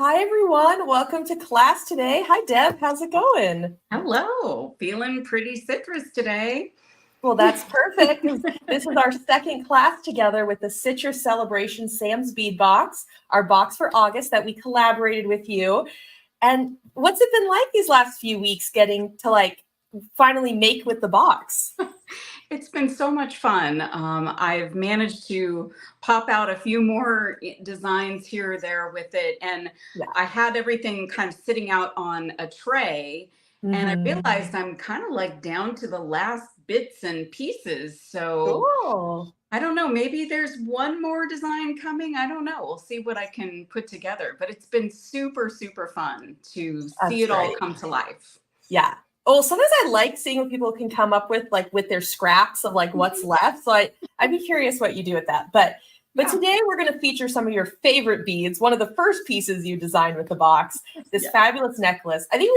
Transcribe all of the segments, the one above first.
Hi, everyone. Welcome to class today. Hi, Deb. How's it going? Hello. Feeling pretty citrus today. Well, that's perfect. This is our second class together with the Citrus Celebration Sam's Bead box, our box for August that we collaborated with you. And what's it been like these last few weeks getting to finally make with the box? It's been so much fun. I've managed to pop out a few more designs here or there with it. And Yeah. I had everything kind of sitting out on a tray. And I realized I'm kind of like down to the last bits and pieces. So Cool. I don't know, maybe there's one more design coming. I don't know. We'll see what I can put together. But it's been super, super fun to see it all come to life. Yeah. Oh, sometimes I like seeing what people can come up with, with their scraps of what's left. So I'd be curious what you do with that. But today we're going to feature some of your favorite beads. One of the first pieces you designed with the box, this fabulous necklace. I think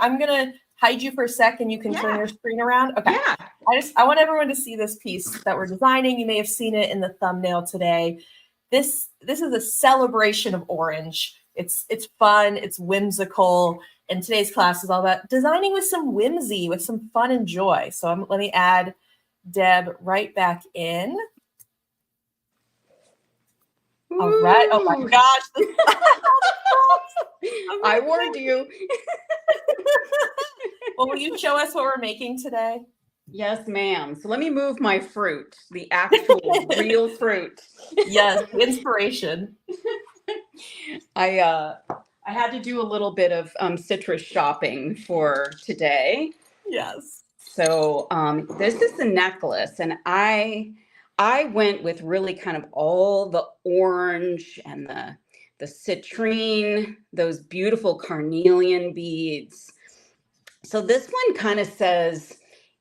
I'm going to hide you for a second. You can turn your screen around. Okay. Yeah. I want everyone to see this piece that we're designing. You may have seen it in the thumbnail today. This is a celebration of orange. It's fun. It's whimsical. And today's class is all about designing with some whimsy, with some fun and joy. So let me add Deb right back in. Ooh. All right. Oh my gosh. I warned you. Well, will you show us what we're making today? Yes, ma'am. So let me move my fruit, the actual real fruit. Yes, inspiration. I had to do a little bit of citrus shopping for today. Yes. So this is a necklace, and I went with really kind of all the orange and the citrine, those beautiful carnelian beads. So this one kind of says,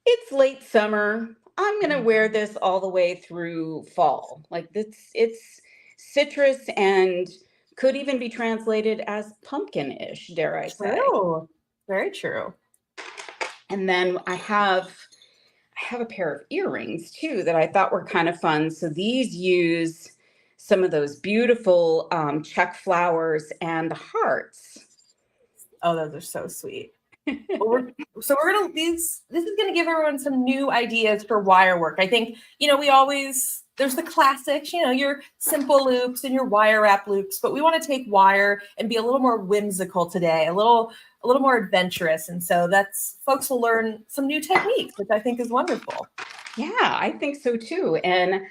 it's late summer. I'm going to wear this all the way through fall. It's citrus and could even be translated as pumpkin-ish, dare I say. True. Very true. And then I have a pair of earrings too that I thought were kind of fun. So these use some of those beautiful check flowers and hearts. Oh, those are so sweet. This is gonna give everyone some new ideas for wire work. I think, there's the classics, your simple loops and your wire wrap loops, but we want to take wire and be a little more whimsical today, a little more adventurous. And so folks will learn some new techniques, which I think is wonderful. Yeah, I think so too. And,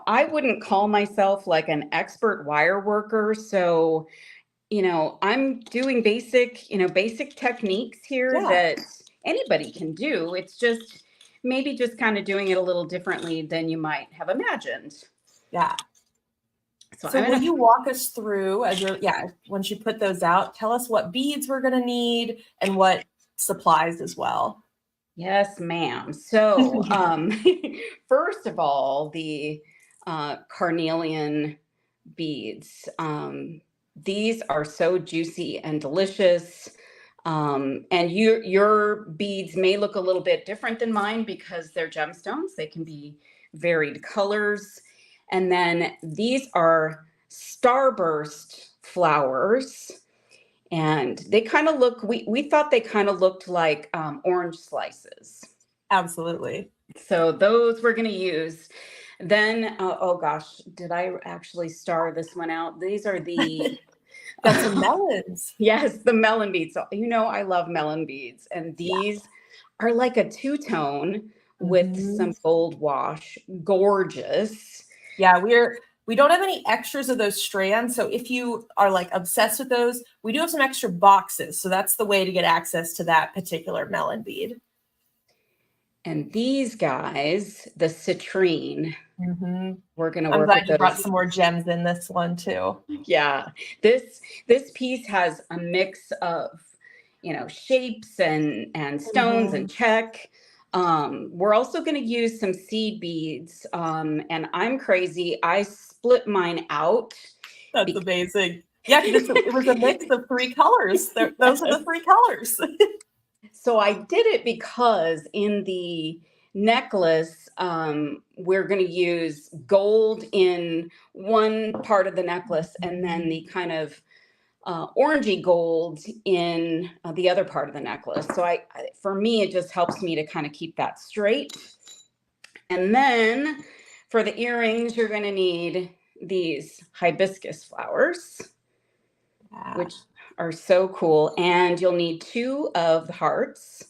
I wouldn't call myself like an expert wire worker. So, I'm doing basic techniques here that anybody can do. It's just maybe just kind of doing it a little differently than you might have imagined. Yeah. So will you walk us through once you put those out, tell us what beads we're going to need and what supplies as well. Yes, ma'am. So first of all, the carnelian beads. These are so juicy and delicious. And your beads may look a little bit different than mine because they're gemstones. They can be varied colors. And then these are starburst flowers. And they kind of look, we thought they kind of looked like orange slices. Absolutely. So those we're going to use. Then, oh gosh, did I actually star this one out? These are the... That's some melons. Yes, the melon beads. So, I love melon beads. And these are like a two-tone with some gold wash. Gorgeous. Yeah, we don't have any extras of those strands. So if you are obsessed with those, we do have some extra boxes. So that's the way to get access to that particular melon bead. And these guys, the citrine, we're going to work with those. I'm glad you brought some more gems in this one too. Yeah, this piece has a mix of, shapes and stones and check. We're also going to use some seed beads. And I'm crazy. I split mine out. That's amazing. Yeah, it was a mix of three colors. Those are the three colors. So I did it because in the necklace, we're going to use gold in one part of the necklace and then the kind of orangey gold in the other part of the necklace. So for me, it just helps me to kind of keep that straight. And then for the earrings, you're going to need these hibiscus flowers, which are so cool. And you'll need 2 of the hearts.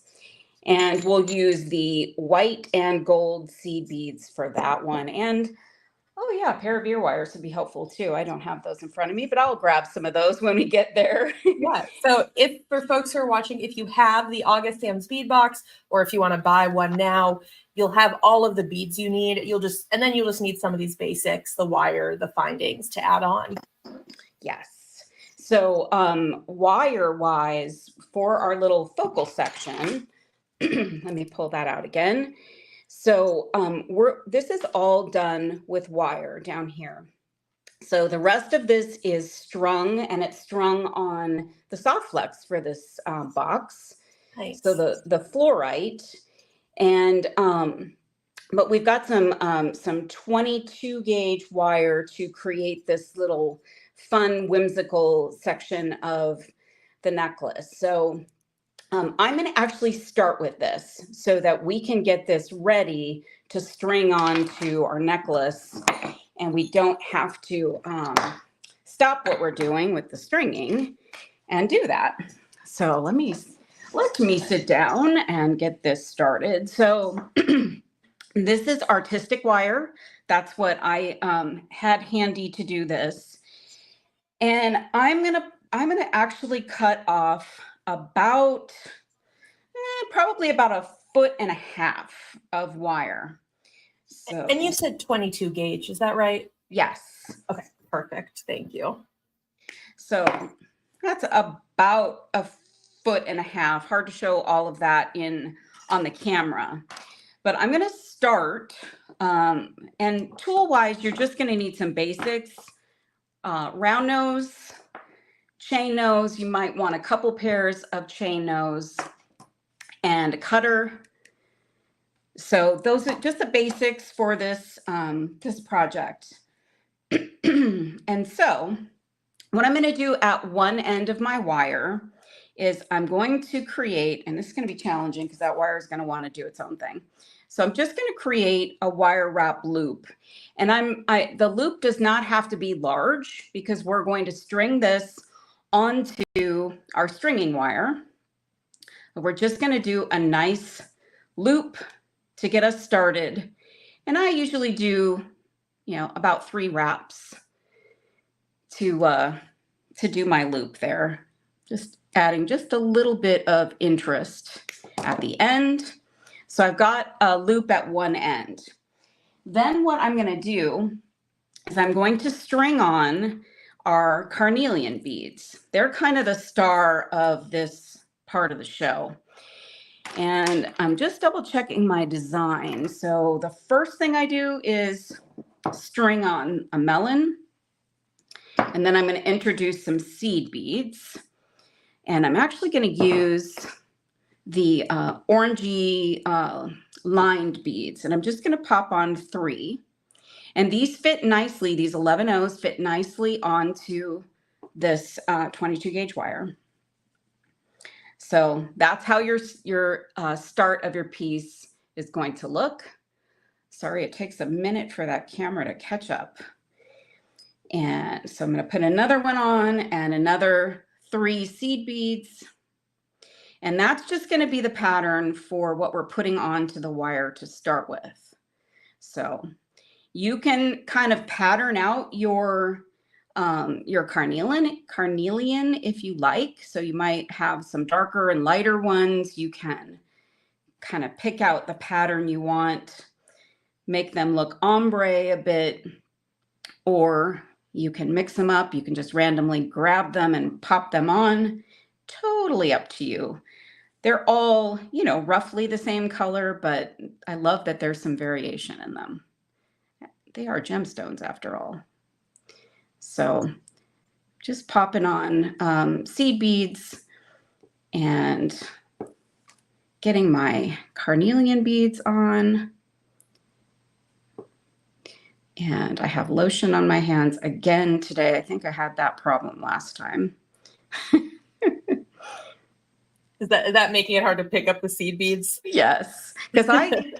And we'll use the white and gold seed beads for that one. And oh yeah, a pair of ear wires would be helpful too. I don't have those in front of me, but I'll grab some of those when we get there. Yeah. So if for folks who are watching, if you have the August Sam's bead box, or if you want to buy one now, you'll have all of the beads you need. You'll just need some of these basics, the wire, the findings to add on. Yes. So wire wise for our little focal section, let me pull that out again. So this is all done with wire down here. So the rest of this is strung, and it's strung on the soft flex for this box. Nice. So the fluorite, and but we've got some 22 gauge wire to create this little fun, whimsical section of the necklace. So I'm going to actually start with this so that we can get this ready to string onto our necklace, and we don't have to stop what we're doing with the stringing and do that. So let me sit down and get this started. So this is artistic wire. That's what I had handy to do this. And I'm gonna actually cut off about probably about 1.5 feet of wire. So, and you said 22 gauge, is that right? Yes. Okay, perfect. Thank you. So that's about 1.5 feet. Hard to show all of that on the camera, but I'm going to start. And tool wise, you're just going to need some basics: round nose, chain nose. You might want a couple pairs of chain nose and a cutter. So those are just the basics for this this project. And so what I'm going to do at one end of my wire is I'm going to create, and this is going to be challenging because that wire is going to want to do its own thing. So I'm just going to create a wire wrap loop. And the loop does not have to be large because we're going to string this onto our stringing wire. We're just going to do a nice loop to get us started. And I usually do, about 3 wraps to do my loop there. Just adding just a little bit of interest at the end. So I've got a loop at one end. Then what I'm going to do is I'm going to string on our carnelian beads. They're kind of the star of this part of the show. And I'm just double checking my design. So the first thing I do is string on a melon. And then I'm going to introduce some seed beads. And I'm actually going to use the orangey lined beads. And I'm just going to pop on 3. And these fit nicely. These 11 O's fit nicely onto this 22 gauge wire. So that's how your start of your piece is going to look. Sorry, it takes a minute for that camera to catch up. And so I'm going to put another one on and another 3 seed beads. And that's just going to be the pattern for what we're putting onto the wire to start with. So you can kind of pattern out your carnelian if you like. So you might have some darker and lighter ones. You can kind of pick out the pattern you want, make them look ombre a bit, or you can mix them up. You can just randomly grab them and pop them on. Totally up to you. They're all, roughly the same color, but I love that there's some variation in them. They are gemstones after all. So just popping on seed beads and getting my carnelian beads on. And I have lotion on my hands again today. I think I had that problem last time. Is that making it hard to pick up the seed beads? Yes, because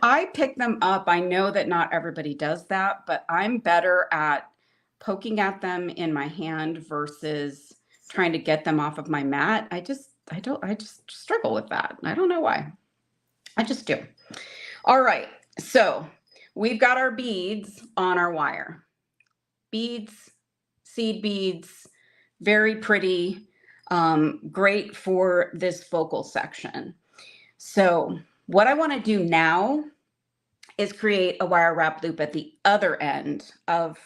I pick them up. I know that not everybody does that, but I'm better at poking at them in my hand versus trying to get them off of my mat. I just struggle with that. I don't know why. I just do. All right. So we've got our beads on our wire. Beads, seed beads, very pretty, great for this focal section. So what I want to do now is create a wire wrap loop at the other end of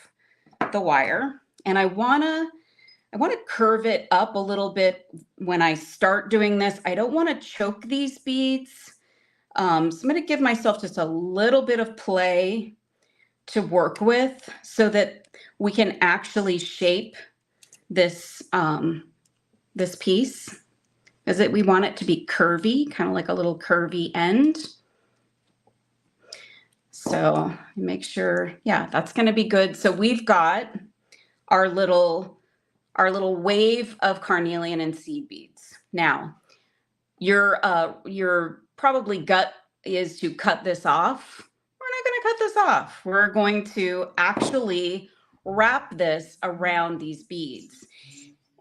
the wire. And I want to curve it up a little bit when I start doing this. I don't want to choke these beads. So I'm going to give myself just a little bit of play to work with so that we can actually shape this, this piece. We want it to be curvy, kind of like a little curvy end. So make sure, yeah, that's going to be good. So we've got our little wave of carnelian and seed beads. Now, your probably gut is to cut this off. We're not going to cut this off. We're going to actually wrap this around these beads.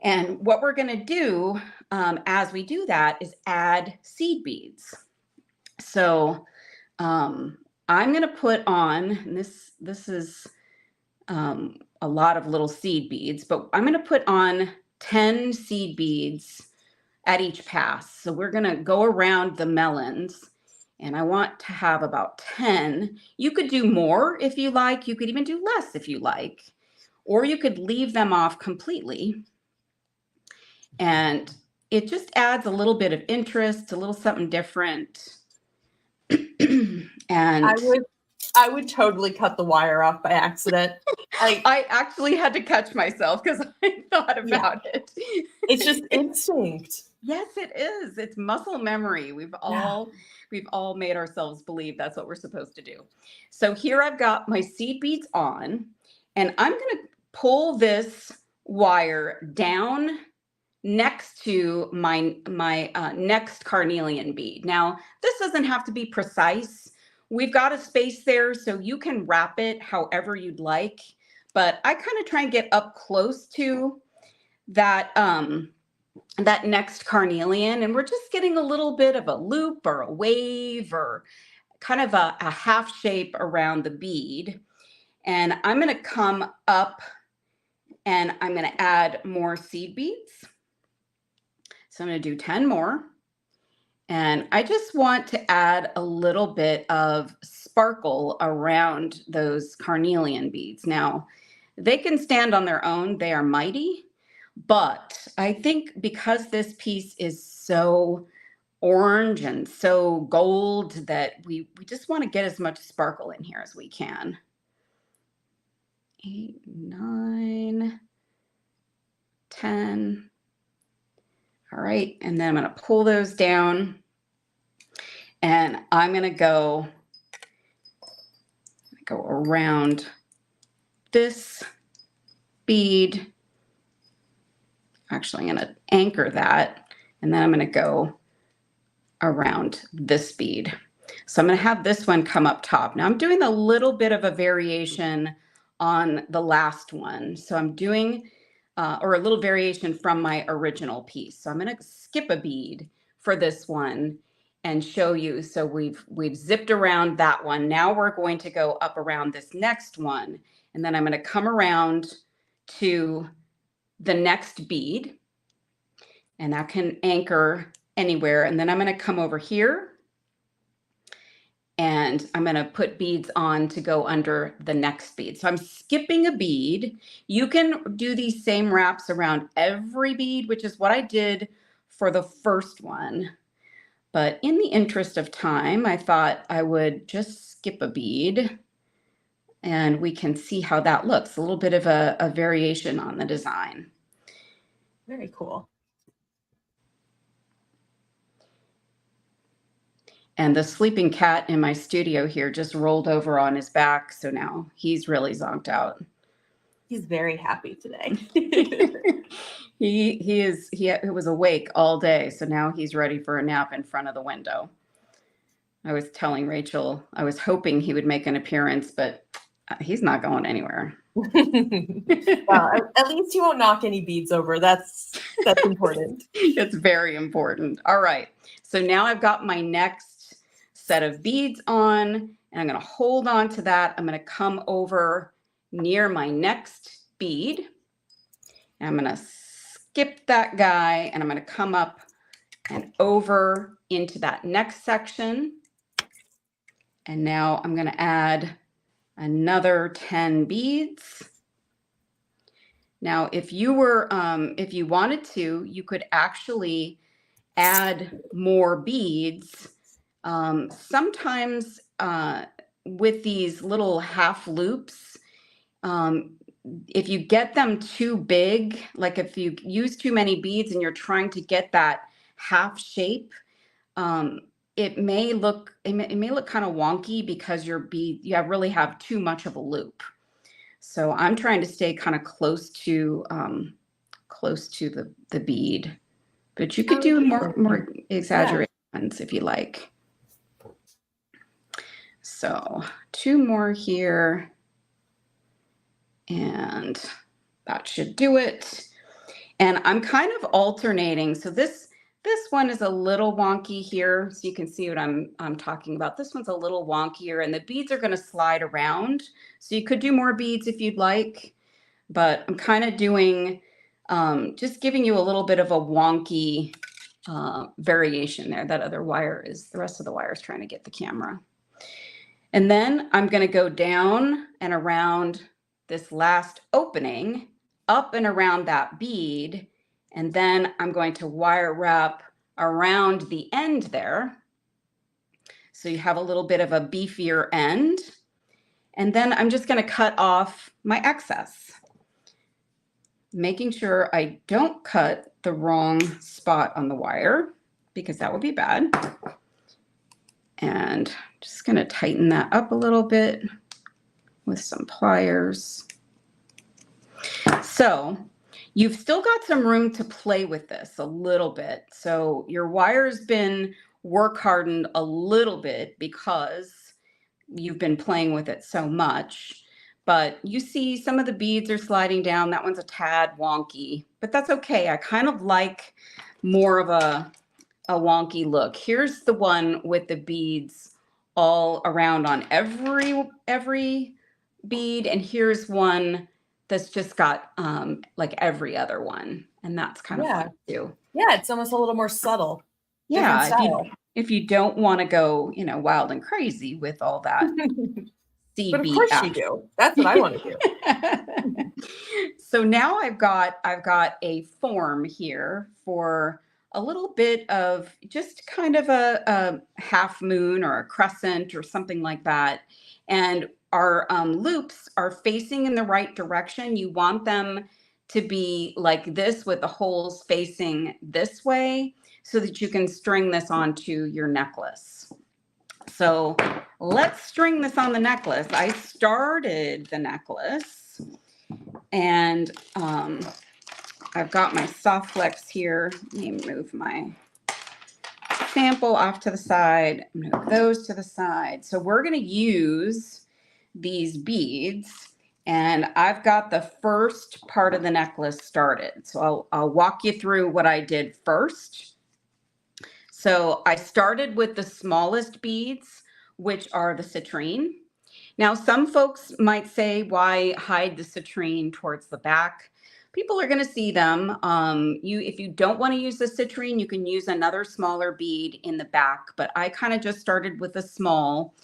And what we're going to do as we do that is add seed beads. So I'm going to put on, and this is a lot of little seed beads, but I'm going to put on 10 seed beads at each pass. So we're going to go around the melons, and I want to have about 10. You could do more if you like. You could even do less if you like, or you could leave them off completely. And it just adds a little bit of interest, a little something different. And I would totally cut the wire off by accident. I actually had to catch myself because I thought about it. It's just instinct. Yes, it is. It's muscle memory. We've all made ourselves believe that's what we're supposed to do. So here I've got my seed beads on, and I'm going to pull this wire down next to my next carnelian bead. Now, this doesn't have to be precise. We've got a space there, so you can wrap it however you'd like. But I kind of try and get up close to that that next carnelian, and we're just getting a little bit of a loop or a wave or kind of a half shape around the bead. And I'm going to come up and I'm going to add more seed beads. So I'm going to do 10 more. And I just want to add a little bit of sparkle around those carnelian beads. Now, they can stand on their own. They are mighty. But I think because this piece is so orange and so gold that we just want to get as much sparkle in here as we can. 8, 9, 10. All right, and then I'm going to pull those down, and I'm going to go around this bead. Actually, I'm going to anchor that, and then I'm going to go around this bead. So I'm going to have this one come up top. Now I'm doing a little bit of a variation on the last one. So I'm doing or a little variation from my original piece. So I'm going to skip a bead for this one and show you. So we've zipped around that one. Now we're going to go up around this next one. And then I'm going to come around to the next bead. And that can anchor anywhere. And then I'm going to come over here. And I'm going to put beads on to go under the next bead. So I'm skipping a bead. You can do these same wraps around every bead, which is what I did for the first one. But in the interest of time, I thought I would just skip a bead. And we can see how that looks. A little bit of a variation on the design. Very cool. And the sleeping cat in my studio here just rolled over on his back. So now he's really zonked out. He's very happy today. He was awake all day, so now he's ready for a nap in front of the window. I was telling Rachel, I was hoping he would make an appearance, but he's not going anywhere. Well, at least you won't knock any beads over. That's important. It's very important. All right. So now I've got my next set of beads on, and I'm going to hold on to that. I'm going to come over near my next bead. And I'm going to skip that guy, and I'm going to come up and over into that next section. And now I'm going to add another 10 beads. Now, if you wanted to, you could actually add more beads. Sometimes with these little half loops, if you get them too big, like if you use too many beads and you're trying to get that half shape, it may look kind of wonky because you really have too much of a loop. So I'm trying to stay kind of close to the bead, but you could do more exaggerated ones if you like. So 2 more here, and that should do it. And I'm kind of alternating. So this one is a little wonky here, so you can see what I'm talking about. This one's a little wonkier, and the beads are going to slide around. So you could do more beads if you'd like, but I'm kind of doing, just giving you a little bit of a wonky variation there. That other wire is, the rest of the wire is trying to get the camera. And then I'm going to go down and around this last opening, up and around that bead. And then I'm going to wire wrap around the end there. So you have a little bit of a beefier end. And then I'm just going to cut off my excess, making sure I don't cut the wrong spot on the wire, because that would be bad. And just going to tighten that up a little bit with some pliers. So you've still got some room to play with this a little bit. So your wire's been work hardened a little bit because you've been playing with it so much. But you see some of the beads are sliding down. That one's a tad wonky, but that's okay. I kind of like more of a wonky look. Here's the one with the beads all around on every bead, and here's one that's just got like every other one, and that's kind of fun too. Yeah, it's almost a little more subtle. Yeah, if you don't want to go, wild and crazy with all that CB. But of course you do. That's what I want to do. So now I've got a form here for a little bit of just kind of a half moon or a crescent or something like that. And our loops are facing in the right direction. You want them to be like this with the holes facing this way so that you can string this onto your necklace. So let's string this on the necklace. I started the necklace, and I've got my soft flex here. Let me move my sample off to the side, move those to the side. So we're going to use these beads, and I've got the first part of the necklace started. So I'll walk you through what I did first. So I started with the smallest beads, which are the citrine. Now, some folks might say, why hide the citrine towards the back? People are going to see them. If you don't want to use the citrine, you can use another smaller bead in the back. But I kind of just started with a small,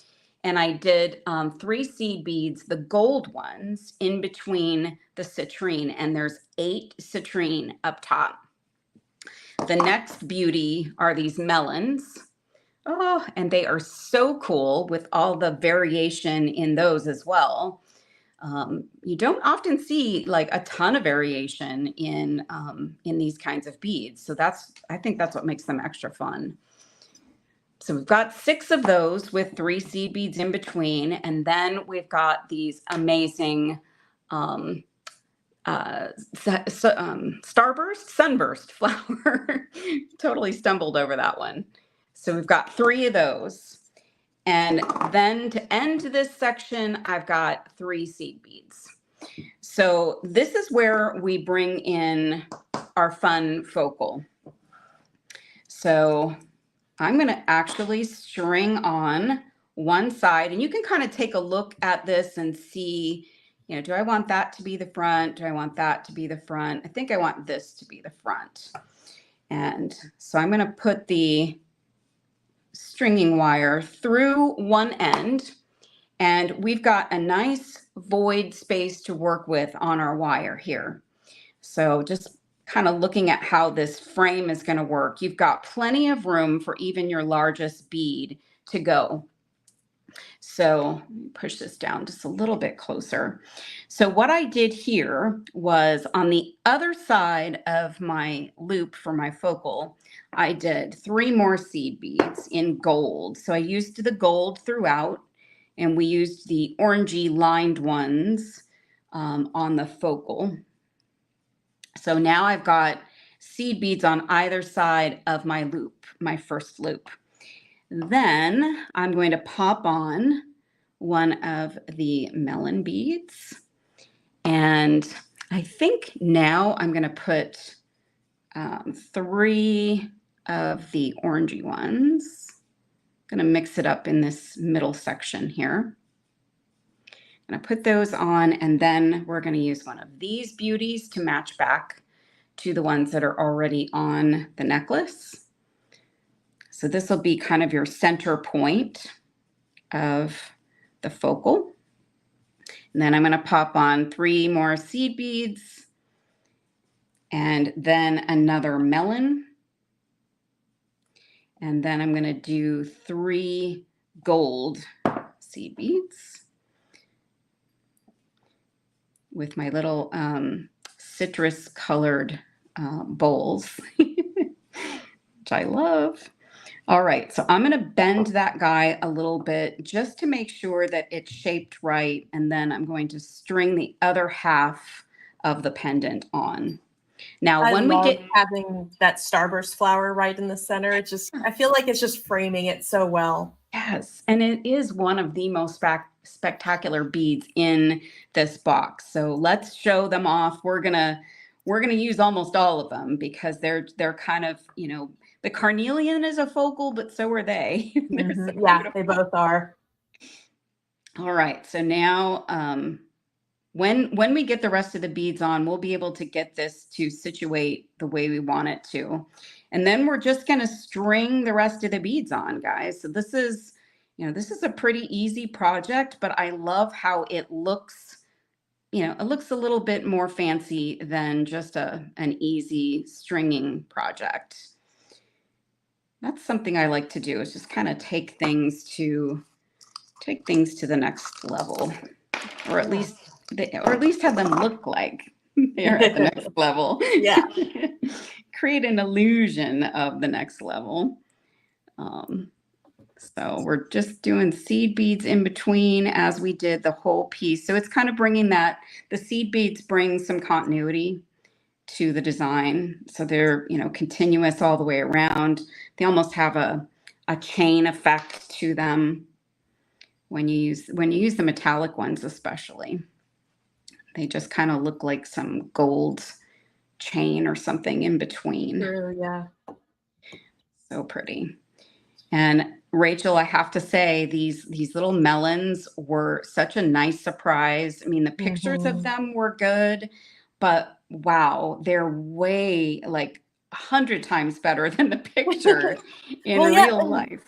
and I did 3 seed beads, the gold ones, in between the citrine, and there's 8 citrine up top. The next beauty are these melons. Oh, and they are so cool with all the variation in those as well. You don't often see like a ton of variation in these kinds of beads. So I think that's what makes them extra fun. So we've got 6 of those with 3 seed beads in between. And then we've got these amazing sunburst flower. Totally stumbled over that one. So we've got 3 of those. And then to end this section, I've got 3 seed beads. So this is where we bring in our fun focal. So I'm going to actually string on one side, and you can kind of take a look at this and see, you know, do I want that to be the front? Do I want that to be the front? I think I want this to be the front. And so I'm going to put the stringing wire through one end, and we've got a nice void space to work with on our wire here. So just kind of looking at how this frame is going to work, you've got plenty of room for even your largest bead to go. So let me push this down just a little bit closer. So what I did here was on the other side of my loop for my focal, I did 3 more seed beads in gold. So I used the gold throughout, and we used the orangey lined ones on the focal. So now I've got seed beads on either side of my loop, my first loop. Then I'm going to pop on one of the melon beads. And I think now I'm going to put 3 of the orangey ones. I'm going to mix it up in this middle section here. I'm going to put those on, and then we're going to use one of these beauties to match back to the ones that are already on the necklace. So this will be kind of your center point of the focal. And then I'm going to pop on 3 more seed beads, and then another melon. And then I'm going to do 3 gold seed beads with my little citrus colored bowls, which I love. All right, so I'm going to bend that guy a little bit just to make sure that it's shaped right. And then I'm going to string the other half of the pendant on. Now, when we get having that starburst flower right in the center, it just, I feel like it's just framing it so well. Yes, and it is one of the most spectacular beads in this box. So let's show them off. We're gonna use almost all of them because they're kind of, you know, the carnelian is a focal, but so are they. Mm-hmm. Yeah, they both are. All right, so now when we get the rest of the beads on, we'll be able to get this to situate the way we want it to. And then we're just going to string the rest of the beads on, guys. So this is, you know, this is a pretty easy project, but I love how it looks. You know, it looks a little bit more fancy than just an easy stringing project. That's something I like to do, is just kind of take things to the next level, or at least have them look like they're at the next level. Yeah. Create an illusion of the next level. So we're just doing seed beads in between as we did the whole piece. So it's kind of bringing that, the seed beads bring some continuity to the design. So they're, you know, continuous all the way around. They almost have a chain effect to them when you use the metallic ones, especially. They just kind of look like some gold chain or something in between. True, yeah. So pretty. And Rachel, I have to say, these little melons were such a nice surprise. I mean, the pictures of them were good, but wow, they're way, like 100 times better than the picture in real life.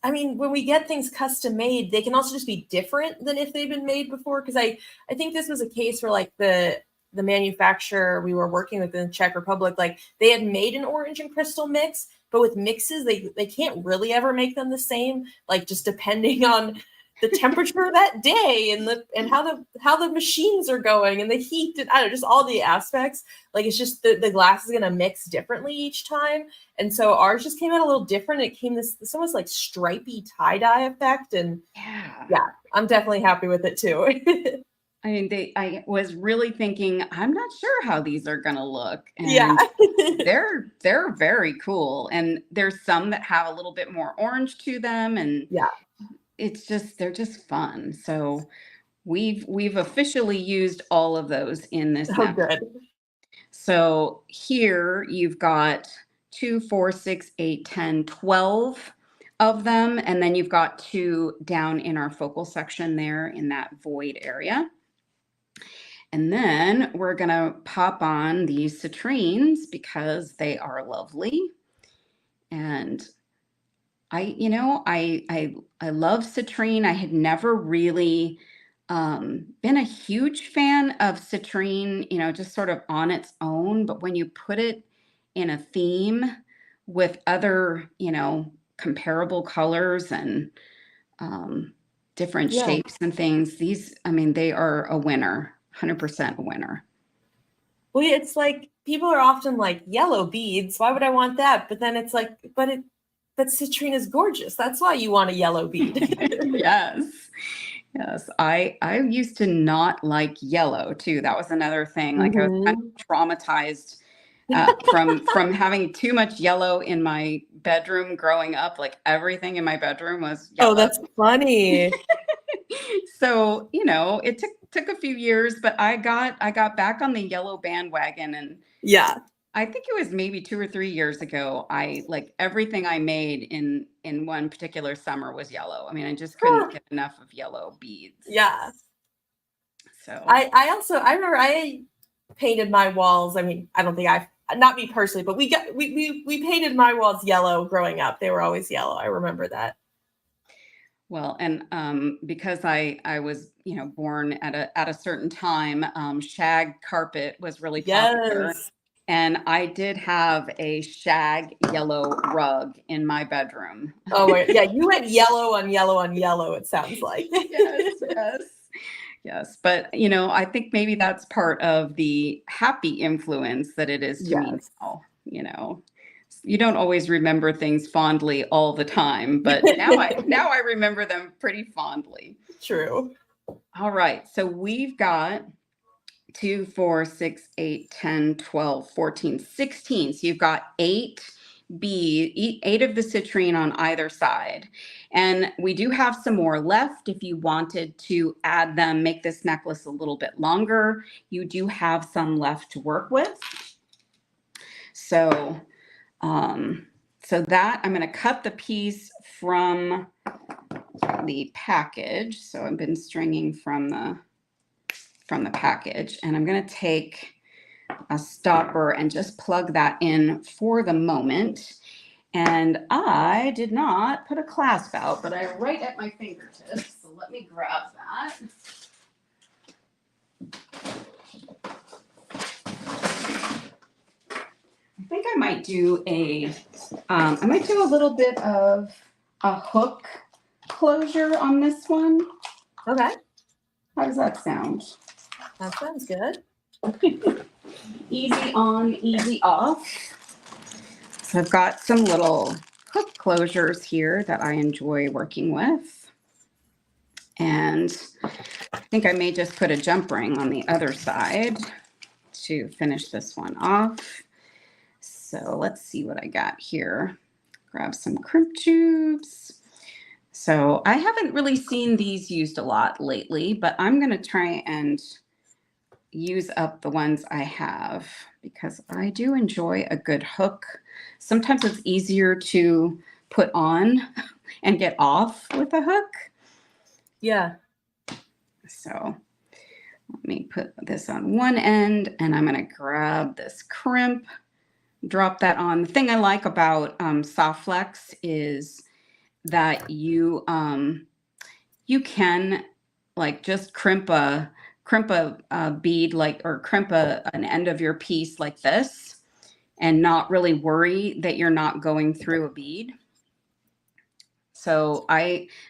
I mean, when we get things custom made, they can also just be different than if they've been made before. Because I think this was a case where, like, the manufacturer we were working with in the Czech Republic, like, they had made an orange and crystal mix, but with mixes, they can't really ever make them the same, like, just depending on the temperature of that day and how the machines are going and the heat and I don't know, just all the aspects. Like, it's just the glass is gonna mix differently each time. And so ours just came out a little different. It came this almost like stripy tie-dye effect. And yeah, I'm definitely happy with it too. I mean, I was really thinking, I'm not sure how these are going to look. Yeah. And they're very cool. And there's some that have a little bit more orange to them. And Yeah. they're just fun. So we've officially used all of those in this Oh, necklace. good. So here you've got 2, 4, 6, 8, 10, 12 of them. And then you've got 2 down in our focal section there in that void area. And then we're going to pop on these citrines because they are lovely. And I love citrine. I had never really been a huge fan of citrine, just sort of on its own. But when you put it in a theme with other, comparable colors and different Yeah. shapes and things, they are a winner, 100% a winner. Well, it's like people are often like yellow beads. Why would I want that? But then it's like, but citrine is gorgeous. That's why you want a yellow bead. Yes. Yes. I used to not like yellow too. That was another thing. Like I was kind of traumatized from having too much yellow in my bedroom growing up. Like everything in my bedroom was yellow. Oh, that's funny. So, it took a few years, but I got back on the yellow bandwagon, and Yeah. I think it was maybe 2 or 3 years ago. Everything I made in one particular summer was yellow. I mean, I just couldn't get enough of yellow beads. Yeah. So I remember I painted my walls. I mean, I don't think not me personally, but we painted my walls yellow growing up. They were always yellow. I remember that. Well, and because I was born at a certain time, shag carpet was really popular. Yes. And I did have a shag yellow rug in my bedroom. Oh, yeah. You went yellow on yellow on yellow, it sounds like. Yes. But, I think maybe that's part of the happy influence that it is to me now. You don't always remember things fondly all the time, but now I remember them pretty fondly. True. All right. So we've got 2, 4, 6, 8, 10, 12, 14, 16. So you've got 8 of the citrine on either side. And we do have some more left. If you wanted to add them, make this necklace a little bit longer, you do have some left to work with. So, that I'm going to cut the piece from the package. So I've been stringing from the package, and I'm going to take a stopper and just plug that in for the moment. And I did not put a clasp out, but I'm right at my fingertips. So let me grab that. I think I might do a little bit of a hook closure on this one. Okay. How does that sound? That sounds good. Easy on, easy off. So I've got some little hook closures here that I enjoy working with. And I think I may just put a jump ring on the other side to finish this one off. So let's see what I got here. Grab some crimp tubes. So I haven't really seen these used a lot lately, but I'm going to try and use up the ones I have because I do enjoy a good hook. Sometimes it's easier to put on and get off with a hook. Yeah. So let me put this on one end, and I'm going to grab this crimp, drop that on. The thing I like about Soft Flex is that you can just crimp a bead or crimp an end of your piece like this and not really worry that you're not going through a bead. So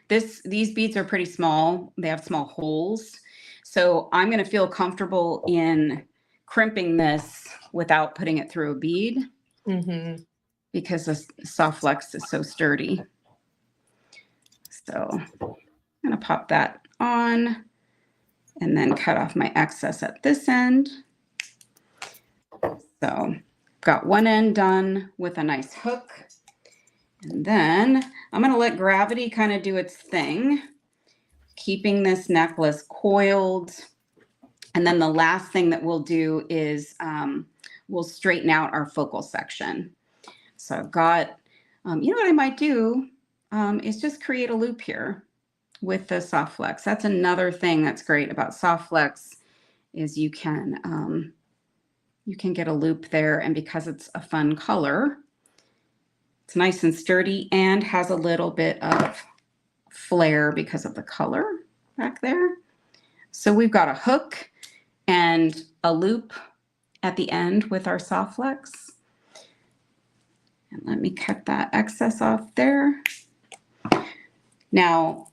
these beads are pretty small. They have small holes. So I'm going to feel comfortable in crimping this without putting it through a bead because the Soft Flex is so sturdy. So I'm going to pop that on. and then cut off my excess at this end. So got one end done with a nice hook. And then I'm going to let gravity kind of do its thing, keeping this necklace coiled. And then the last thing that we'll do is we'll straighten out our focal section. So I've got, you know what I might do is just create a loop here with the soft flex. That's another thing that's great about soft flex is you can get a loop there, and because it's a fun color, it's nice and sturdy and has a little bit of flare because of the color back there. So we've got a hook and a loop at the end with our soft flex. And let me cut that excess off there. Now,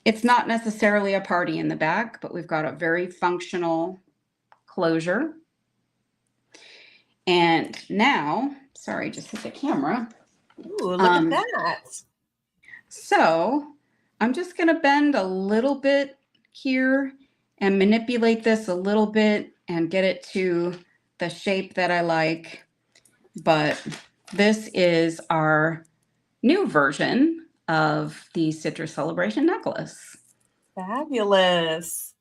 it's not necessarily a party in the back, but we've got a very functional closure. And now, sorry, just hit the camera. Ooh, look at that. So I'm just going to bend a little bit here and manipulate this a little bit and get it to the shape that I like. But this is our new version of the Citrus Celebration necklace. Fabulous.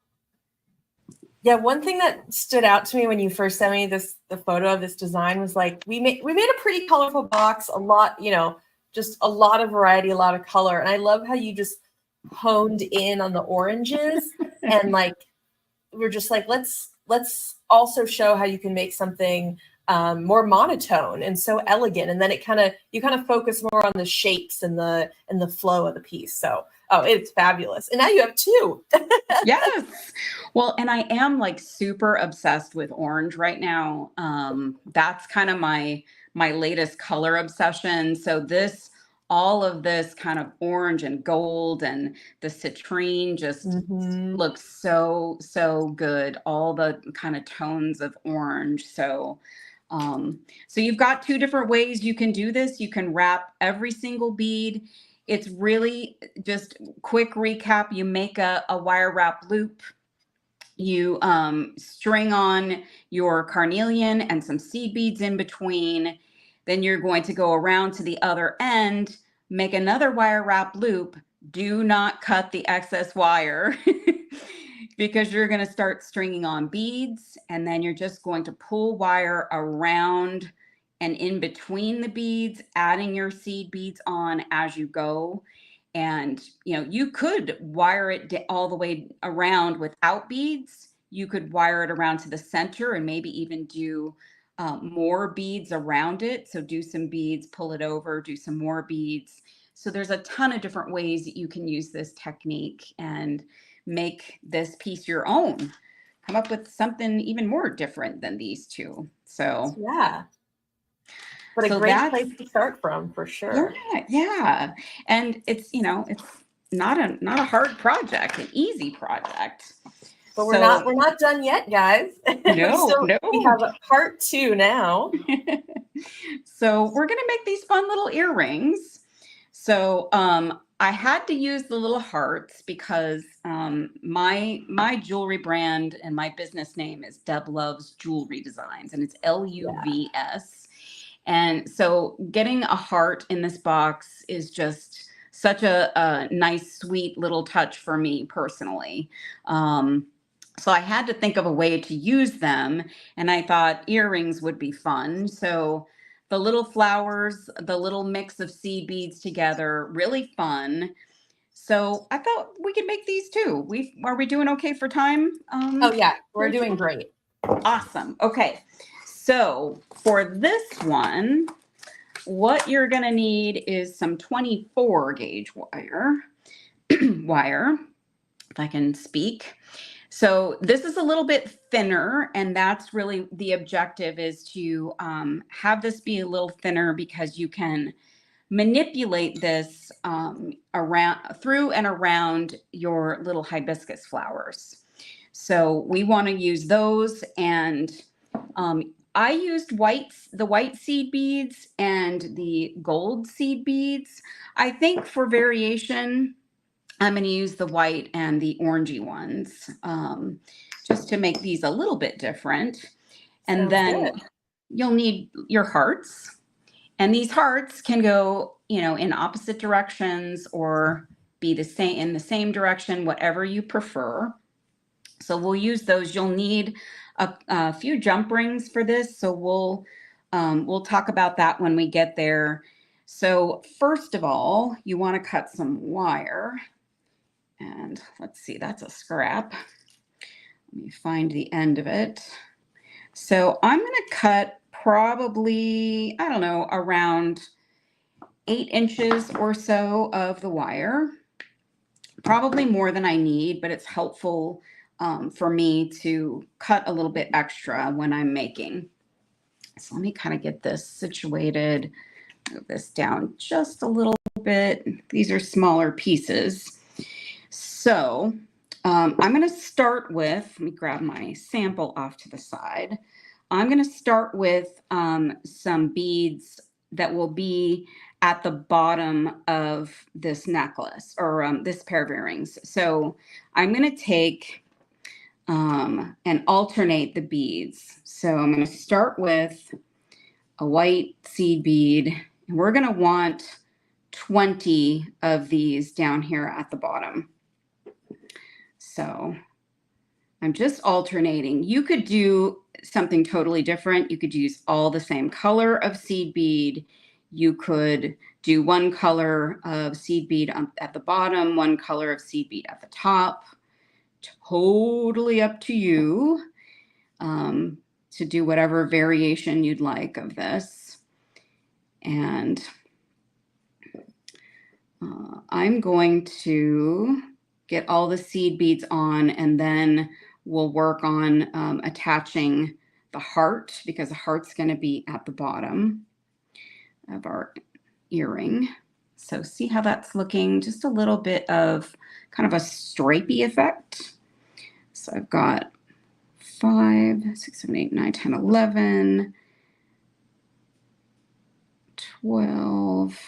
Yeah, one thing that stood out to me when you first sent me the photo of this design was like we made a pretty colorful box, a lot, just a lot of variety, a lot of color. And I love how you just honed in on the oranges and like we're just like let's also show how you can make something more monotone and so elegant, and then you kind of focus more on the shapes and the flow of the piece. So it's fabulous, and now you have two. Yes. Well, and I am like super obsessed with orange right now. That's kind of my latest color obsession. So all of this kind of orange and gold and the citrine just looks so good. All the kind of tones of orange. So you've got two different ways you can do this. You can wrap every single bead. It's really just quick recap. You make a wire wrap loop. You string on your carnelian and some seed beads in between. Then you're going to go around to the other end, make another wire wrap loop. Do not cut the excess wire because you're going to start stringing on beads, and then you're just going to pull wire around and in between the beads, adding your seed beads on as you go. And, you could wire it all the way around without beads. You could wire it around to the center and maybe even do more beads around it. So do some beads, pull it over, do some more beads. So there's a ton of different ways that you can use this technique and make this piece your own. Come up with something even more different than these two. So yeah. But a great place to start from, for sure. Yeah. And it's, it's not a hard project, an easy project. But we're not done yet, guys. No. We have a part 2 now. So we're going to make these fun little earrings. So I had to use the little hearts because my jewelry brand and my business name is Deb Loves Jewelry Designs, and it's LUVS. And so getting a heart in this box is just such a nice, sweet little touch for me personally. So I had to think of a way to use them, and I thought earrings would be fun. So the little flowers, the little mix of seed beads together, really fun. So I thought we could make these too. Are we doing okay for time? Oh yeah, we're doing great. Awesome. Okay. So for this one, what you're going to need is some 24 gauge wire, if I can speak. So this is a little bit thinner, and that's really the objective, is to have this be a little thinner because you can manipulate this through and around your little hibiscus flowers. So we want to use those, and I used the white seed beads and the gold seed beads. I think for variation, I'm going to use the white and the orangey ones just to make these a little bit different. And Sounds then good. you'll need your hearts. And these hearts can go, you know, in opposite directions or be the same in the same direction, whatever you prefer. So we'll use those. You'll need a few jump rings for this. So we'll talk about that when we get there. So first of all, you want to cut some wire. And let's see, that's a scrap. Let me find the end of it. So I'm going to cut probably, I don't know, around 8 inches or so of the wire. Probably more than I need, but it's helpful for me to cut a little bit extra when I'm making. So let me kind of get this situated, move this down just a little bit. These are smaller pieces. So I'm going to start with, let me grab my sample off to the side. I'm going to start with some beads that will be at the bottom of this necklace or this pair of earrings. So I'm going to take and alternate the beads. So I'm going to start with a white seed bead, and we're going to want 20 of these down here at the bottom. So I'm just alternating. You could do something totally different. You could use all the same color of seed bead. You could do one color of seed bead at the bottom, one color of seed bead at the top. Totally up to you to do whatever variation you'd like of this. And I'm going to get all the seed beads on, and then we'll work on attaching the heart, because the heart's going to be at the bottom of our earring. So see how that's looking? Just a little bit of kind of a stripy effect. So I've got 5, 6, 7, 8, 9, 10, 11, 12,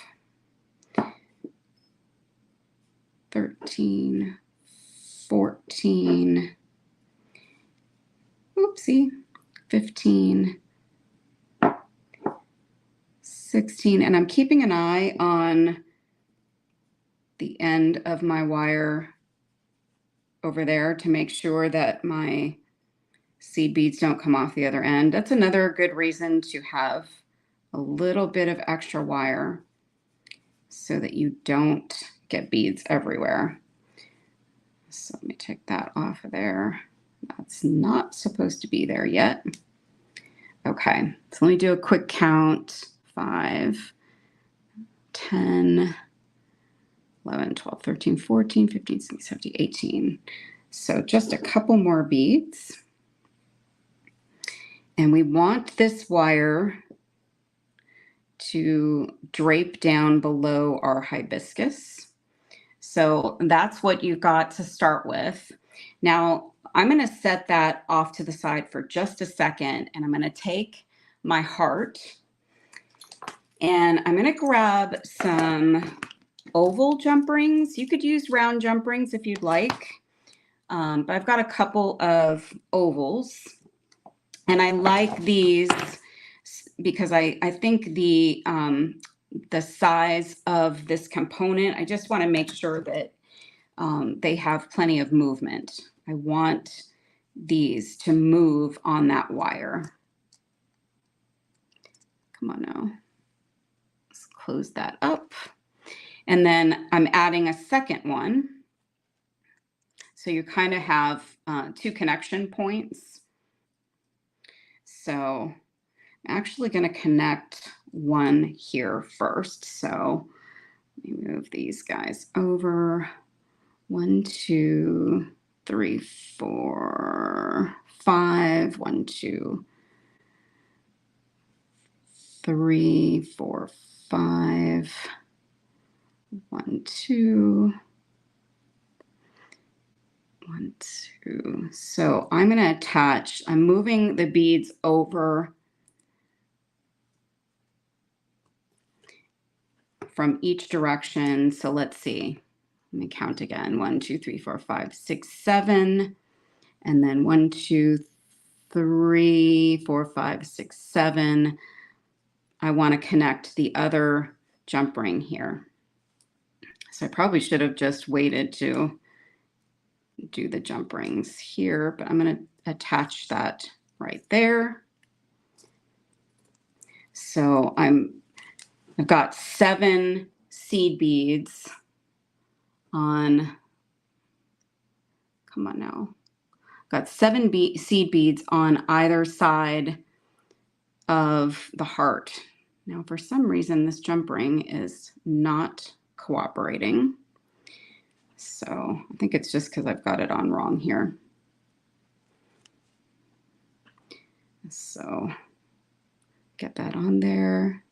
13, 14, oopsie, 15, 16, and I'm keeping an eye on the end of my wire over there to make sure that my seed beads don't come off the other end. That's another good reason to have a little bit of extra wire so that you don't get beads everywhere. So let me take that off of there. That's not supposed to be there yet. Okay, so let me do a quick count. 5, 10, 11, 12, 13, 14, 15, 16, 17, 18. So just a couple more beads. And we want this wire to drape down below our hibiscus. So that's what you've got to start with. Now, I'm going to set that off to the side for just a second, and I'm going to take my heart, and I'm going to grab some oval jump rings. You could use round jump rings if you'd like, but I've got a couple of ovals, and I like these because I think the size of this component, I just want to make sure that they have plenty of movement. I want these to move on that wire. Come on now. Let's close that up. And then I'm adding a second one. So you kind of have 2 connection points. So I'm actually going to connect one here first. So let me move these guys over. 1, 2, 3, 4, 5. 1, 2, 3, 4, 5. 1, 2. 1, 2. So I'm going to attach, I'm moving the beads over from each direction. So let's see. Let me count again. 1, 2, 3, 4, 5, 6, 7. And then 1, 2, 3, 4, 5, 6, 7. I want to connect the other jump ring here. So I probably should have just waited to do the jump rings here, but I'm going to attach that right there. So I've got 7 seed beads on, come on now. Got 7 seed beads on either side of the heart. Now, for some reason, this jump ring is not cooperating. So I think it's just because I've got it on wrong here. So get that on there.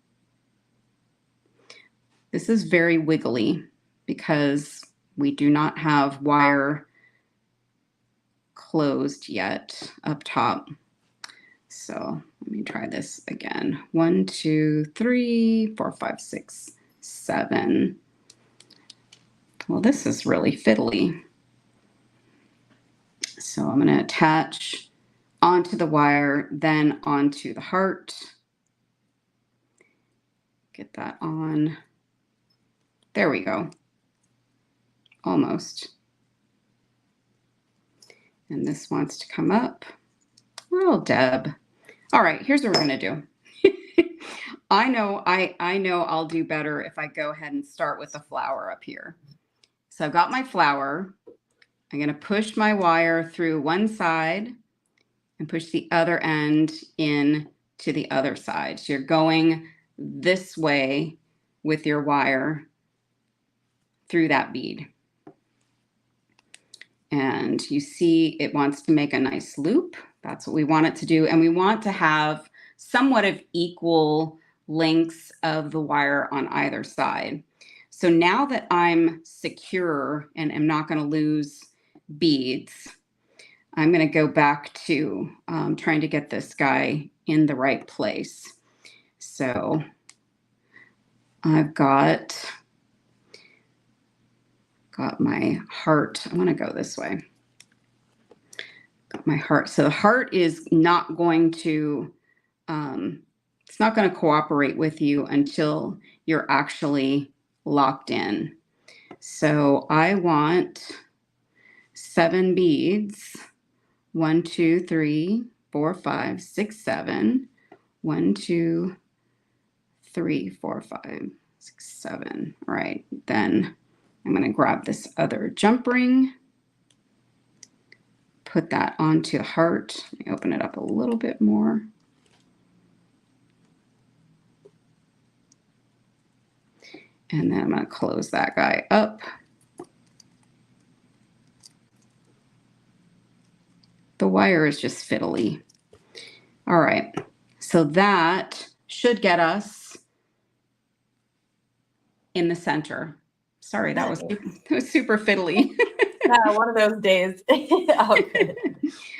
This is very wiggly because we do not have wire closed yet up top. So let me try this again. 1, 2, 3, 4, 5, 6, 7. Well, this is really fiddly. So I'm going to attach onto the wire, then onto the heart. Get that on. There we go. Almost. And this wants to come up. Oh, Deb. All right, here's what we're going to do. I know I'll do better if I go ahead and start with the flower up here. So I've got my flower. I'm going to push my wire through one side and push the other end in to the other side. So you're going this way with your wire through that bead. And you see it wants to make a nice loop. That's what we want it to do. And we want to have somewhat of equal lengths of the wire on either side. So now that I'm secure and am not going to lose beads, I'm going to go back to trying to get this guy in the right place. So I've got my heart. I want to go this way. Got my heart. So the heart is not going to, it's not going to cooperate with you until you're actually locked in. So I want 7 beads. 1, 2, 3, 4, 5, 6, 7. 1, 2, 3, 4, 5, 6, 7. All right. Then I'm going to grab this other jump ring, put that onto the heart. Let me open it up a little bit more. And then I'm going to close that guy up. The wire is just fiddly. All right. So that should get us in the center. Sorry, that was super fiddly. Yeah, one of those days. Oh, good.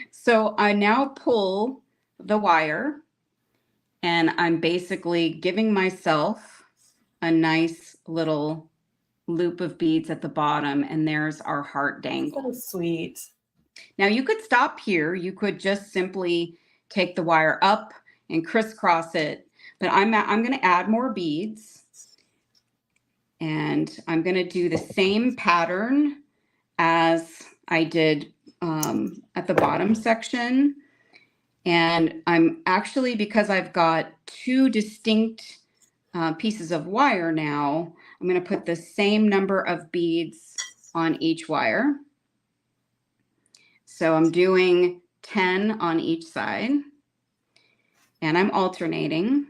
So I now pull the wire and I'm basically giving myself a nice little loop of beads at the bottom, and there's our heart dangle. So sweet. Now you could stop here. You could just simply take the wire up and crisscross it, but I'm going to add more beads. And I'm going to do the same pattern as I did at the bottom section. And I'm actually, because I've got 2 distinct pieces of wire now, I'm going to put the same number of beads on each wire. So I'm doing 10 on each side. And I'm alternating.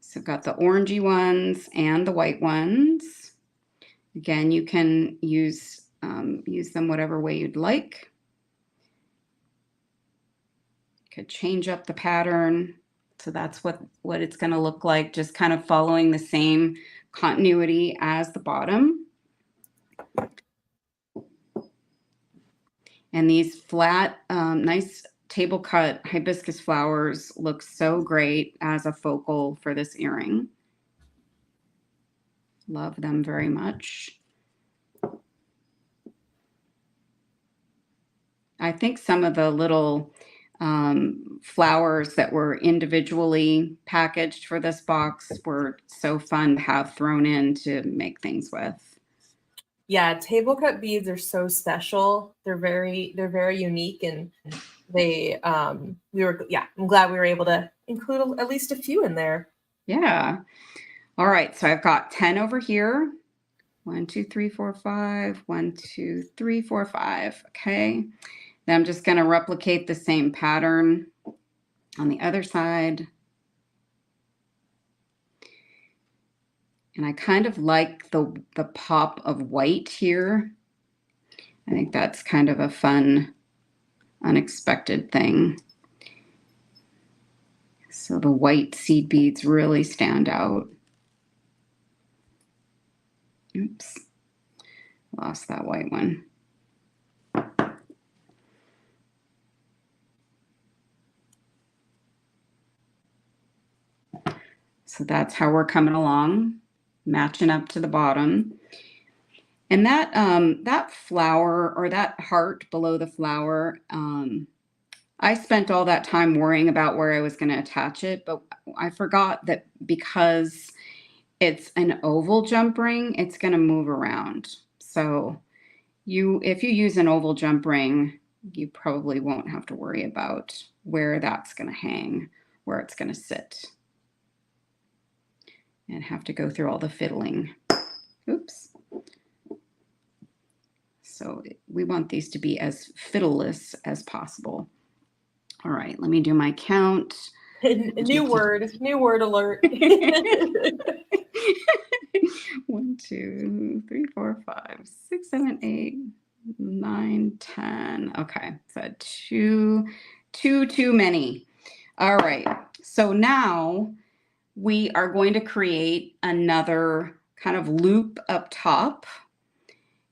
So I've got the orangey ones and the white ones. Again, you can use them whatever way you'd like. You could change up the pattern. So that's what it's going to look like, just kind of following the same continuity as the bottom. And these flat, nice table cut hibiscus flowers look so great as a focal for this earring. Love them very much. I think some of the little flowers that were individually packaged for this box were so fun to have thrown in to make things with. Yeah, table cut beads are so special. They're very unique, and they I'm glad we were able to include at least a few in there. Yeah. All right, so I've got 10 over here. 1, 2, 3, 4, 5. 1, 2, 3, 4, 5. Okay. Then I'm just going to replicate the same pattern on the other side. And I kind of like the pop of white here. I think that's kind of a fun, unexpected thing. So the white seed beads really stand out. Oops, lost that white one. So that's how we're coming along, matching up to the bottom. And that that flower, or that heart below the flower, I spent all that time worrying about where I was going to attach it, but I forgot that because it's an oval jump ring, it's going to move around. So if you use an oval jump ring, you probably won't have to worry about where that's going to hang, where it's going to sit, and have to go through all the fiddling. Oops. So we want these to be as fiddleless as possible. All right, let me do my count. New word alert. 1, 2, 3, 4, 5, 6, 7, 8, 9, 10. Okay, so too many. All right, so now we are going to create another kind of loop up top.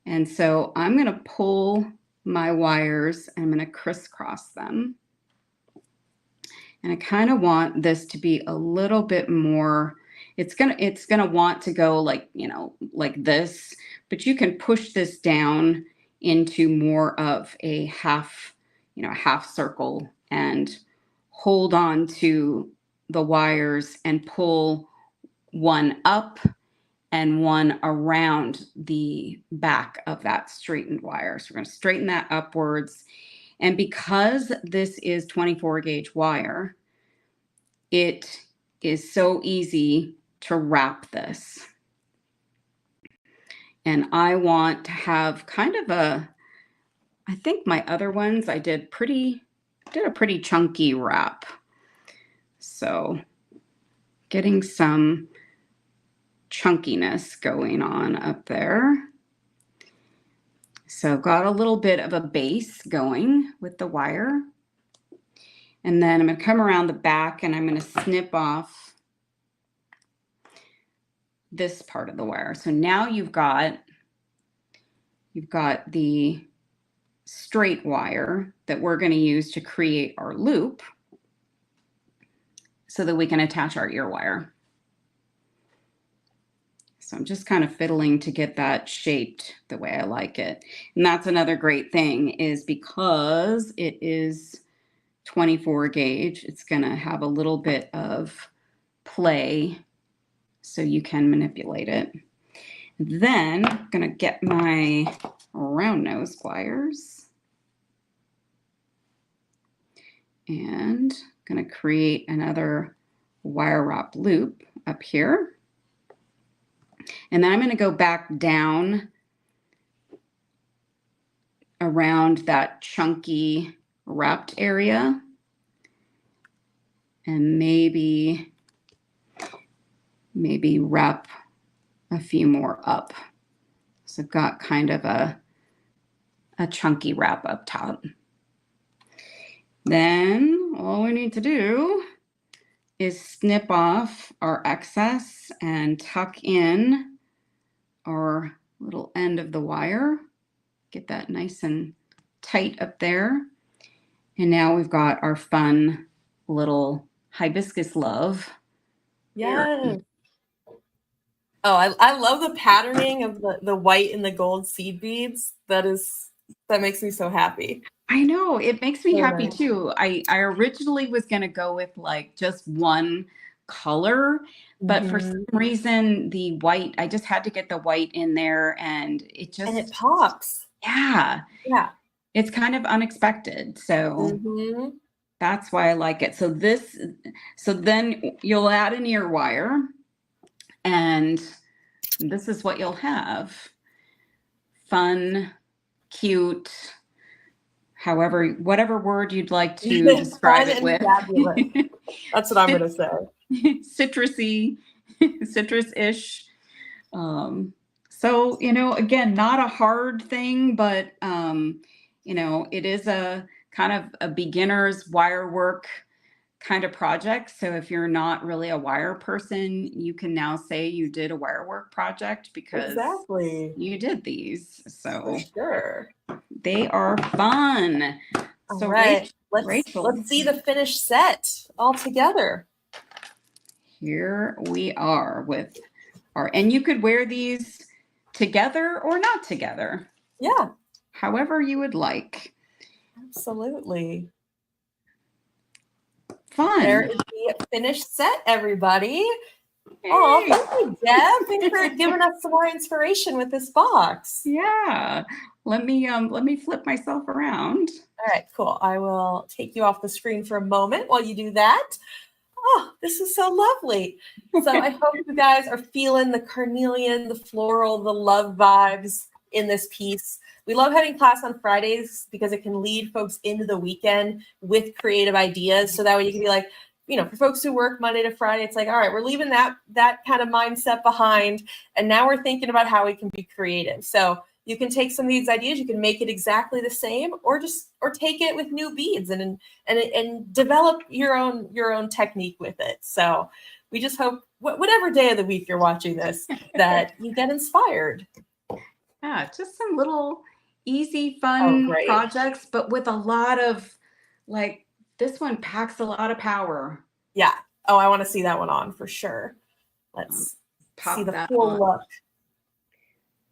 And so I'm going to pull my wires and I'm going to crisscross them. And I kind of want this to be a little bit more, it's gonna want to go like, like this, but you can push this down into more of a half circle and hold on to the wires and pull one up and one around the back of that straightened wire. So we're going to straighten that upwards. And because this is 24 gauge wire, it is so easy to wrap this. And I want to have kind of I think my other ones I did a pretty chunky wrap. So getting some chunkiness going on up there. So got a little bit of a base going with the wire. And then I'm going to come around the back and I'm going to snip off this part of the wire. So now you've got the straight wire that we're going to use to create our loop so that we can attach our ear wire. So I'm just kind of fiddling to get that shaped the way I like it. And that's another great thing, is because it is 24 gauge, it's going to have a little bit of play so you can manipulate it. Then I'm going to get my round nose pliers and I'm going to create another wire wrap loop up here. And then I'm going to go back down around that chunky wrapped area and maybe wrap a few more up. So I've got kind of a chunky wrap up top. Then all we need to do is snip off our excess and tuck in our little end of the wire. Get that nice and tight up there. And now we've got our fun little hibiscus love. Yes. Oh, I love the patterning of the white and the gold seed beads. That is That makes me so happy. I know, it makes me So happy nice. too. I originally was going to go with like just one color, but for some Mhm. reason the white, I just had to get the white in there and it And it just, pops. yeah, Yeah. it's kind of unexpected. So Hmm. that's why I like it. So then you'll add an ear wire and this is what you'll have. Fun, cute, however, whatever word you'd like to describe Fun it and with. fabulous. That's what I'm going to say. Citrusy, citrus-ish. So, again, not a hard thing, but, it is a kind of a beginner's wire work kind of project. So if you're not really a wire person, you can now say you did a wire work project because Exactly. you did these. For So sure. they are fun. All So right. Rachel, Let's see the finished set all together. here we are with and you could wear these together or not together, Yeah, however you would like. absolutely. There Fun. is the finished set, everybody. Oh, Hey. thank you, Deb. Thanks for giving us some more inspiration with this box. Yeah. Let me flip myself around. All right, cool. I will take you off the screen for a moment while you do that. Oh, this is so lovely. So I hope you guys are feeling the carnelian, the floral, the love vibes in this piece. We love having class on Fridays because it can lead folks into the weekend with creative ideas. So that way you can be like, for folks who work Monday to Friday, it's like, all right, we're leaving that kind of mindset behind. And now we're thinking about how we can be creative. So you can take some of these ideas, you can make it exactly the same, or take it with new beads and develop your own technique with it. So we just hope whatever day of the week you're watching this, that you get inspired. Yeah, just some little easy, fun Great. projects, but with a lot of this one packs a lot of power. Yeah. Oh, I want to see that one on for sure. Let's see the full look.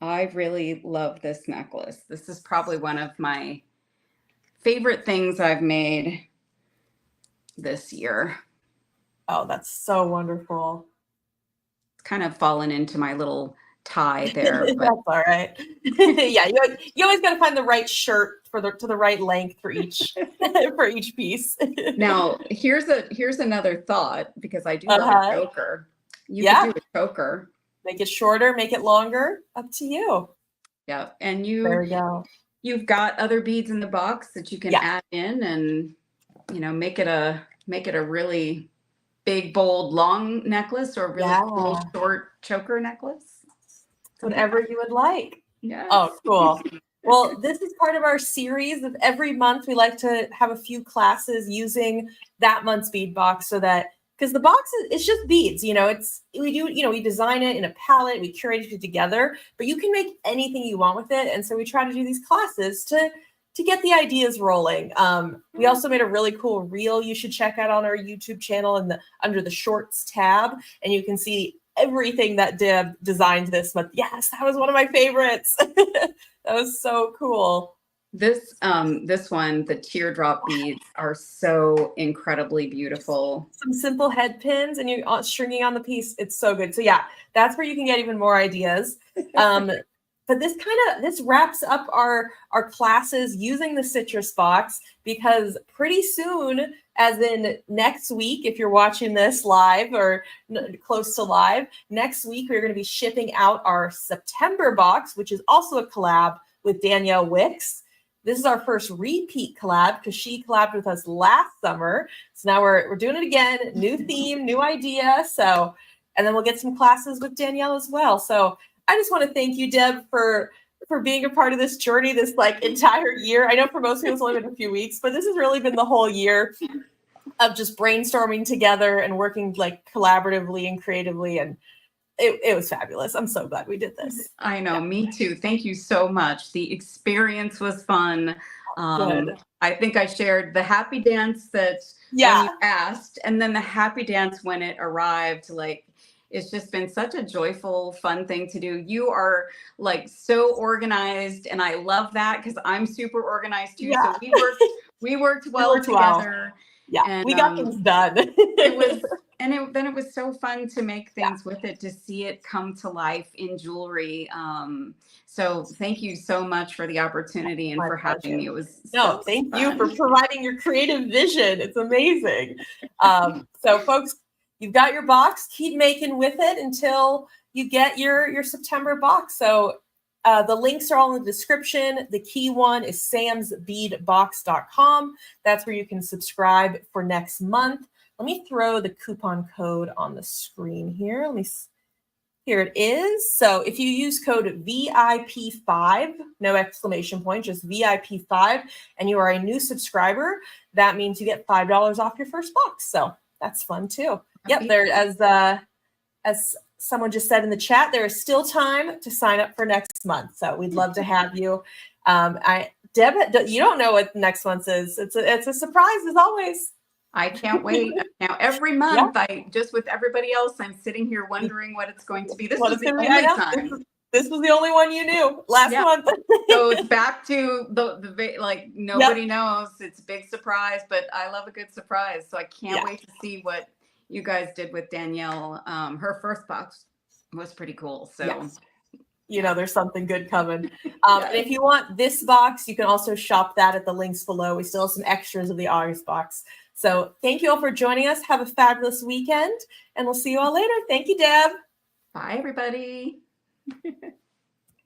I really love this necklace. This is probably one of my favorite things I've made this year. Oh, that's so wonderful. It's kind of fallen into my little tie there. But that's all right. Yeah, you always got to find the right shirt to the right length for each for each piece. Now, here's another thought, because I do love a choker. You could do a choker. Make it shorter, make it longer. Up to you. Yeah, and there we go. You've got other beads in the box that you can add in, and make it a really big, bold, long necklace, or a really cool, short choker necklace. Whatever you would like. Yes. Oh, cool. Well, this is part of our series of every month. We like to have a few classes using that month's bead box, so that, because the box it's just beads, we design it in a palette, we curate it together, but you can make anything you want with it. And so we try to do these classes to get the ideas rolling. We also made a really cool reel you should check out on our YouTube channel under the shorts tab, and you can see everything that Deb designed this month. Yes, that was one of my favorites. That was so cool. This one, the teardrop beads are so incredibly beautiful. Some simple head pins, and you're stringing on the piece. It's so good. So yeah, that's where you can get even more ideas. But this wraps up our classes using the citrus box, because pretty soon, as in next week, if you're watching this live or close to live, next week we're going to be shipping out our September box, which is also a collab with Danielle Wicks. This is our first repeat collab because she collabed with us last summer. So now we're doing it again, new theme, new idea. So, and then we'll get some classes with Danielle as well. So I just want to thank you, Deb, for being a part of this journey this entire year. I know for most people it's only been a few weeks, but this has really been the whole year of just brainstorming together and working collaboratively and creatively. And it was fabulous. I'm so glad we did this. I know, me too. Thank you so much. The experience was fun. I think I shared the happy dance that when you asked, and then the happy dance when it arrived. it's just been such a joyful, fun thing to do. You are like so organized, and I love that because I'm super organized too. Yeah. So we worked well worked well. together. Yeah, And we got things done. Then it was so fun to make things with it, to see it come to life in jewelry. So thank you so much for the opportunity and for having me. It was thank fun. you for providing your creative vision. It's amazing. So folks, you've got your box. Keep making with it until you get your September box. So the links are all in the description. The key one is samsbeadbox.com. That's where you can subscribe for next month. Let me throw the coupon code on the screen here. Here it is. So if you use code VIP5, no exclamation point, just VIP5, and you are a new subscriber, that means you get $5 off your first box. So that's fun too. Yep, there, as someone just said in the chat, there is still time to sign up for next month. So we'd love to have you. Deb, you don't know what next month is. It's a surprise as always. I can't wait. Now every month, just with everybody else, I'm sitting here wondering what it's going to be. This was the only time. This was the only one you knew last month. So it's back to the like nobody knows. It's a big surprise, but I love a good surprise. So I can't wait to see what you guys did with Danielle. Her first box was pretty cool. So there's something good coming. And if you want this box, you can also shop that at the links below. We still have some extras of the August box. So thank you all for joining us. Have a fabulous weekend, and we'll see you all later. Thank you, Deb. Bye, everybody.